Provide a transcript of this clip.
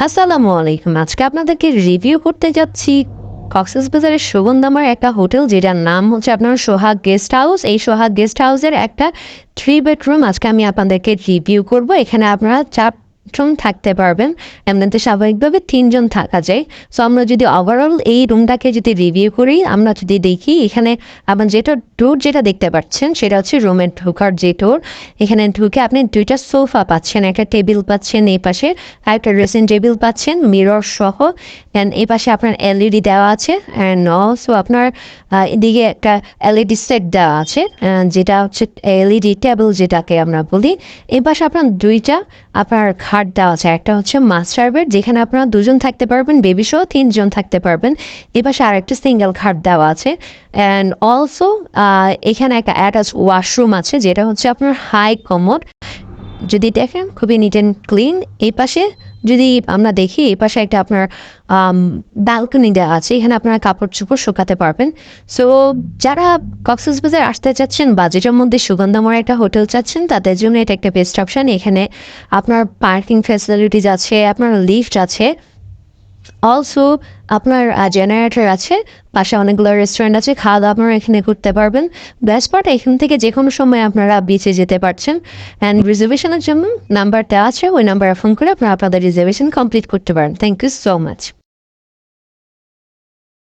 আসসালামু আলাইকুম। আজকে আপনাদেরকে রিভিউ করতে যাচ্ছি কক্সবাজারের সুগন্ধামার একটা হোটেল, যেটার নাম হচ্ছে আপনার সোহাগ গেস্ট হাউস। এই সোহাগ গেস্ট হাউসের একটা 3 বেডরুম আজকে আমি আপনাদেরকে রিভিউ করব। এখানে আপনারা 4 জন থাকতে পারবেন। এমনিতে স্বাভাবিকভাবে 3 জন থাকা যায়। সো আমরা যদি ওভারঅল এই রুমটাকে যদি রিভিউ করি, আমরা যদি দেখি এখানে আপনার যেটা দেখতে পাচ্ছেন সেটা হচ্ছে রুমের ঢোকার যে ডোর। এখানে ঢুকে আপনি 2টা সোফা পাচ্ছেন, একটা টেবিল পাচ্ছেন, এই পাশে একটা ড্রেসিং টেবিল পাচ্ছেন মিরর সহ। অ্যান্ড এই পাশে আপনার এলইডি দেওয়া আছে। অ্যান্ড অলসো আপনার এদিকে একটা এলইডি সেট দেওয়া আছে, যেটা হচ্ছে এলইডি টেবিল যেটাকে আমরা বলি। এই পাশে আপনার 2টা আপনার খাট দেওয়া আছে। একটা হচ্ছে মাস্টার বেড, যেখানে আপনারা 2জন থাকতে পারবেন, বেবি সহ 3 জন থাকতে পারবেন। এই পাশে আরেকটা সিঙ্গেল খাট দেওয়া আছে। অ্যান্ড অলসো এখানে একটা অ্যাটাচ ওয়াশরুম আছে, যেটা হচ্ছে আপনার হাই কমোড। যদি দেখেন খুবই নিট অ্যান্ড ক্লিন। এই পাশে যদি আমরা দেখি, এই পাশে একটা আপনার ব্যালকনি দেওয়া আছে, এখানে আপনারা কাপড় চোপড় শুকাতে পারবেন। সো যারা কক্সবাজার আসতে চাচ্ছেন, বাজেটের মধ্যে সুগন্ধাময় একটা হোটেল চাচ্ছেন, তাদের জন্য এটা একটা বেস্ট অপশান। এখানে আপনার পার্কিং ফ্যাসিলিটিস আছে, আপনার লিফট আছে, অলসো আপনার জেনারেটর আছে, পাশে অনেকগুলো রেস্টুরেন্ট আছে, খাওয়া দাওয়া আপনারা এখানে করতে পারবেন। বেস্ট পার্ট, এখান থেকে যে কোনো সময় আপনারা বিচে যেতে পারছেন। অ্যান্ড রিজার্ভেশনের জন্য নাম্বার দেওয়া আছে, ওই নাম্বারে ফোন করে আপনারা আপনাদের রিজার্ভেশন কমপ্লিট করতে পারেন। Thank you so much.